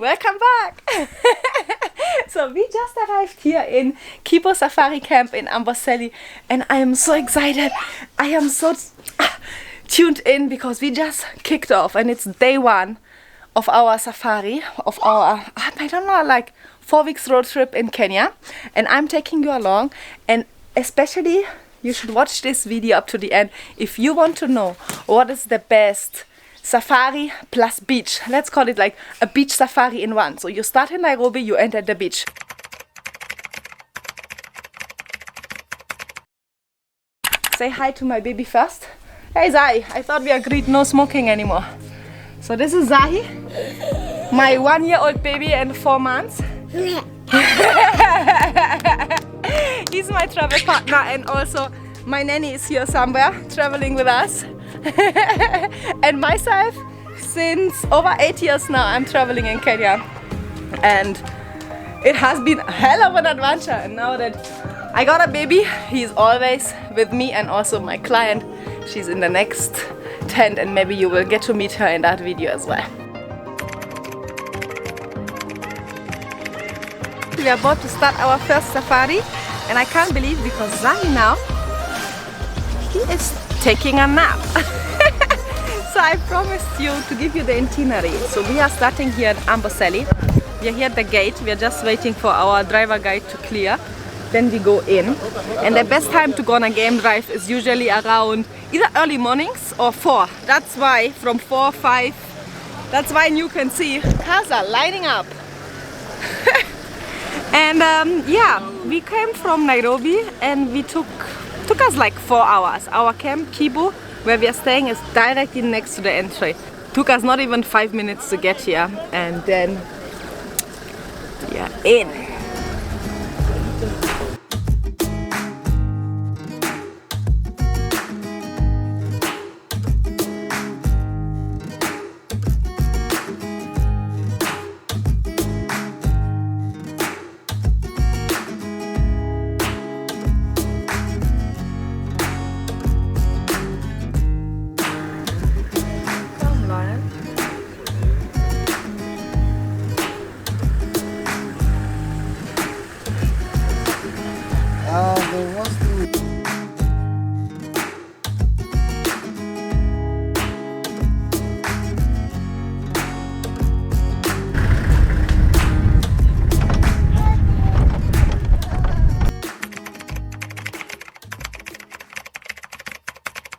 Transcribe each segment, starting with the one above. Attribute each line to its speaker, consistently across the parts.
Speaker 1: welcome back. So we just arrived here in Kibo Safari Camp in Amboseli, and I am so excited. I am so tuned in because we just kicked off and it's day one of our safari, of our, I don't know, like 4 weeks road trip in Kenya, and I'm taking you along. And especially you should watch this video up to the end if you want to know what is the best safari plus beach. Let's call it like a beach safari in one. So you start in Nairobi, you enter the beach. Say hi to my baby first. Hey Zai, I thought we agreed no smoking anymore. So this is Zahi, my 1-year-old baby and 4 months. He's my travel partner, and also my nanny is here somewhere traveling with us. And myself, since over 8 years now, I'm traveling in Kenya, and it has been a hell of an adventure. And now that I got a baby, he's always with me, and also my client, she's in the next tent, and maybe you will get to meet her in that video as well. We are about to start our first safari, and I can't believe, because Zahi now, he is taking a nap. So I promised you to give you the itinerary. So we are starting here in Amboseli. We are here at the gate. We are just waiting for our driver guide to clear. Then we go in. And the best time to go on a game drive is usually around either early mornings or 4. That's why from 4, 5, that's why you can see cars are lining up. And yeah, we came from Nairobi, and we took us like 4 hours. Our camp, Kibo, where we are staying, is directly next to the entry. Took us not even 5 minutes to get here, and then we are in.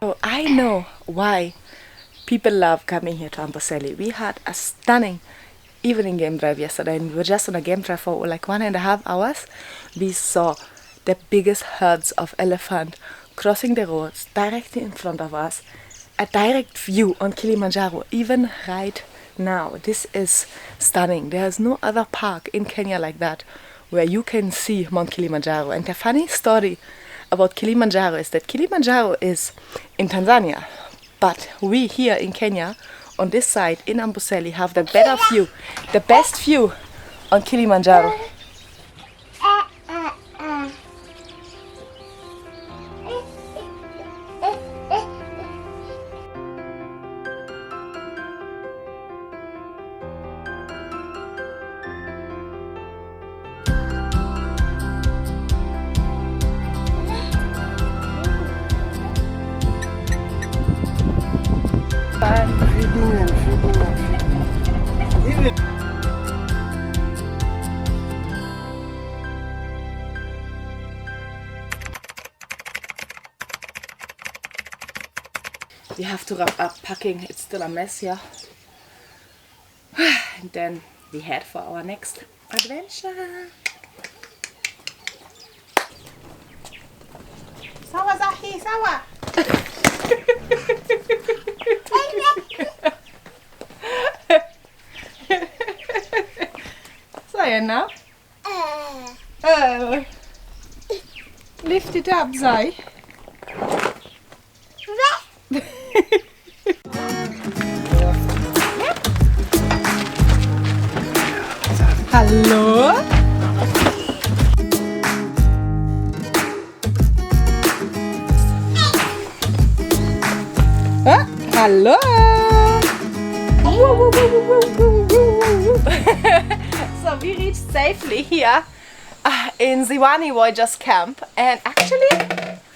Speaker 1: So I know why people love coming here to Amboseli. We had a stunning evening game drive yesterday, and we were just on a game drive for like 1.5 hours. We saw the biggest herds of elephant crossing the roads directly in front of us. A direct view on Kilimanjaro, even right now. This is stunning. There's no other park in Kenya like that where you can see Mount Kilimanjaro. And the funny story about Kilimanjaro is that Kilimanjaro is in Tanzania, but we here in Kenya on this side in Amboseli have the better view, the best view on Kilimanjaro. We have to wrap up packing, it's still a mess here. And then we head for our next adventure. Sawa Zahi, sawa! Say now. Lift it up, Zai. Hallo? Hallo? currently here in Ziwani Voyagers Camp, and actually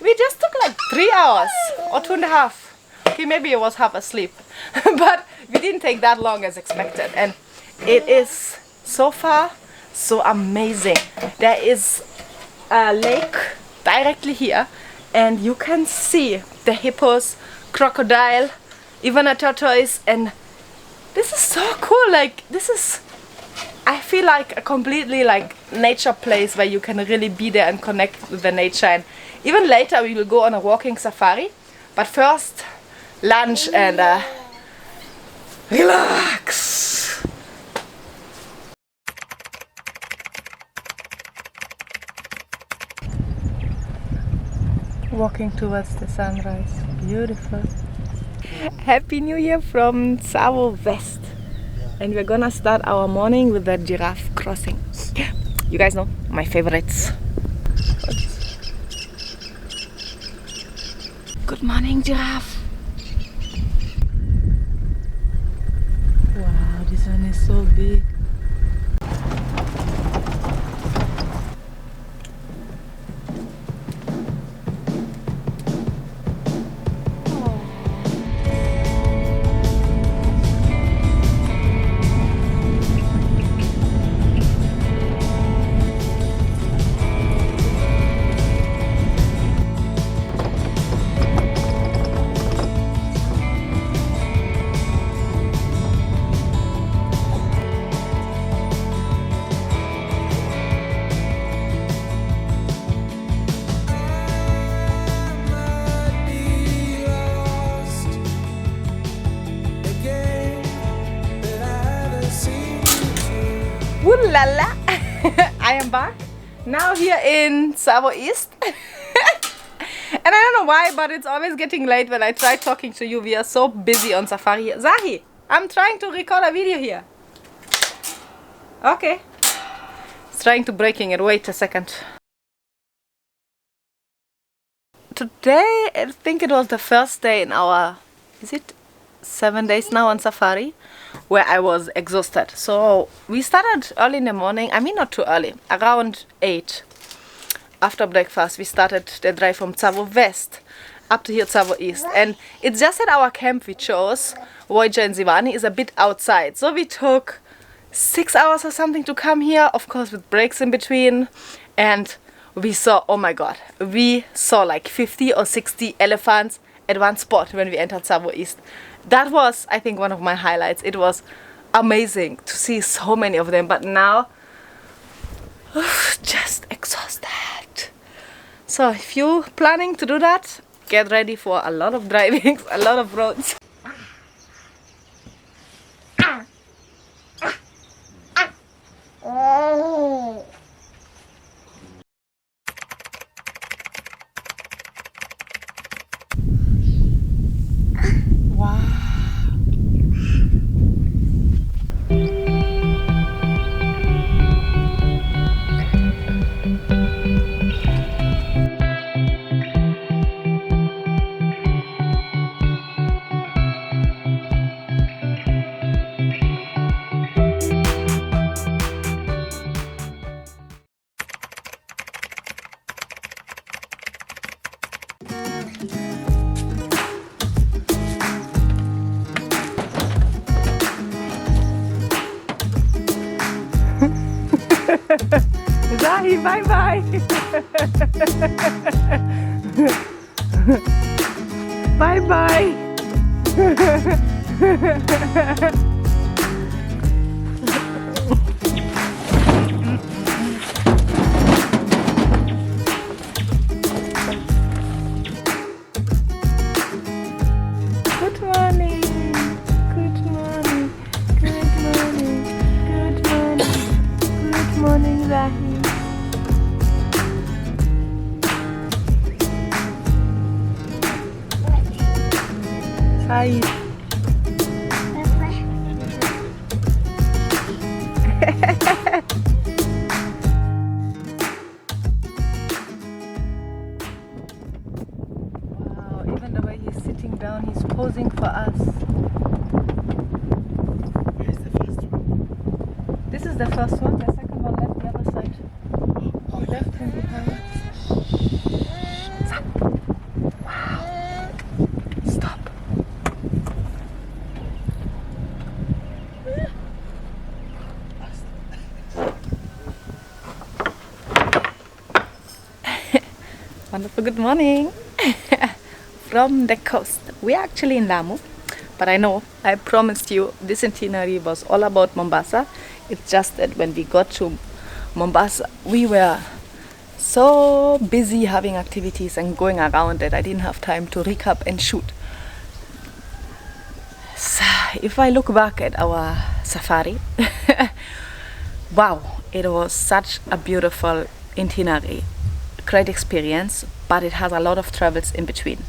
Speaker 1: we just took like 3 hours or 2.5. Okay, maybe I was half asleep, but we didn't take that long as expected, and it is so far so amazing. There is a lake directly here, and you can see the hippos, crocodile, even a tortoise, and this is so cool. Like, this is, I feel like a completely like nature place where you can really be there and connect with the nature. And even later we will go on a walking safari, but first lunch and relax. Walking towards the sunrise. Beautiful. Happy New Year from Tsavo West. And we're gonna start our morning with the giraffe crossing. You guys know my favorites. Good morning, giraffe. Wow, this one is so big. Woo la la! I am back now here in Tsavo East. And I don't know why, but it's always getting late when I try talking to you. We are so busy on safari here. Zahi, I'm trying to record a video here. Okay. It's trying to breaking it. Wait a second. Today, I think it was the first day in our, is it 7 days now on safari, where I was exhausted. So we started early in the morning. I mean, not too early, around 8. After breakfast we started the drive from Tsavo West up to here Tsavo East, and it's just that our camp we chose, Voyager in Ziwani, is a bit outside, so we took 6 hours or something to come here, of course with breaks in between. And we saw, oh my god, we saw like 50 or 60 elephants at one spot when we entered Tsavo East. That was, I think, one of my highlights. It was amazing to see so many of them, but now just exhausted. So if you're planning to do that, get ready for a lot of driving, a lot of roads. Zahi, bye bye. Bye bye. Good morning. Good morning. Good morning. Good morning. Good morning, Zahi. Hi. Wow, even the way he's sitting down, he's posing for us.
Speaker 2: Where's the first one?
Speaker 1: This is the first one, the second one left, never left hand behind. Wow. Stop. Wonderful good morning. From the coast. We're actually in Lamu, but I promised you this itinerary was all about Mombasa. It's just that when we got to Mombasa, we were so busy having activities and going around that I didn't have time to recap and shoot. So if I look back at our safari, wow, it was such a beautiful itinerary. Great experience, but it has a lot of travels in between.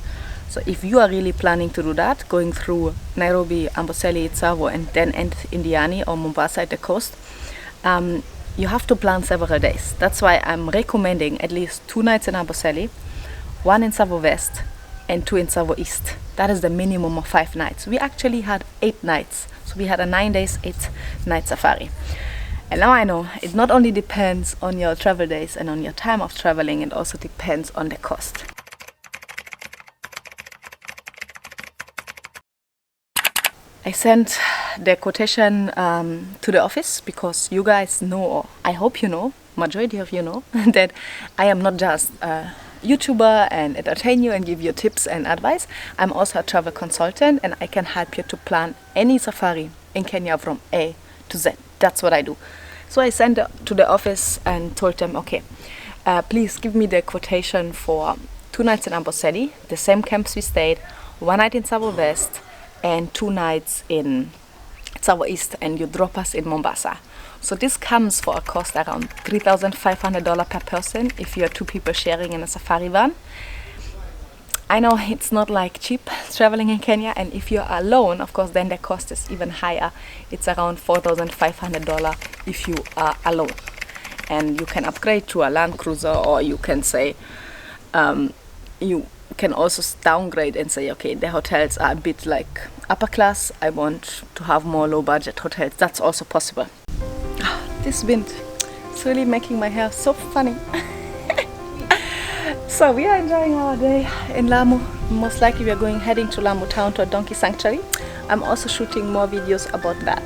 Speaker 1: So if you are really planning to do that, going through Nairobi, Amboseli, Tsavo, and then end in Diani or Mombasa at the coast, you have to plan several days. That's why I'm recommending at least 2 nights in Amboseli, 1 in Tsavo West, and 2 in Tsavo East. That is the minimum of 5 nights. We actually had 8 nights. So we had a 9 days, 8 night safari. And now I know it not only depends on your travel days and on your time of traveling, it also depends on the cost. I sent the quotation to the office because you guys know, or I hope you know, majority of you know, that I am not just a YouTuber and entertain you and give you tips and advice. I'm also a travel consultant and I can help you to plan any safari in Kenya from A to Z. That's what I do. So I sent to the office and told them, okay, please give me the quotation for 2 nights in Amboseli, the same camps we stayed, 1 night in Tsavo West, and 2 nights in Tsavo East, and you drop us in Mombasa. So this comes for a cost around $3,500 per person if you are 2 people sharing in a safari van. I know it's not like cheap traveling in Kenya, and if you're alone, of course, then the cost is even higher. It's around $4,500 if you are alone. And you can upgrade to a Land Cruiser, or you can say, you can also downgrade and say, okay, the hotels are a bit like upper class. I want to have more low budget hotels. That's also possible. This wind is really making my hair so funny. So we are enjoying our day in Lamu. Most likely we are heading to Lamu town to a donkey sanctuary. I'm also shooting more videos about that.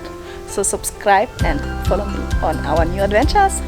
Speaker 1: So subscribe and follow me on our new adventures.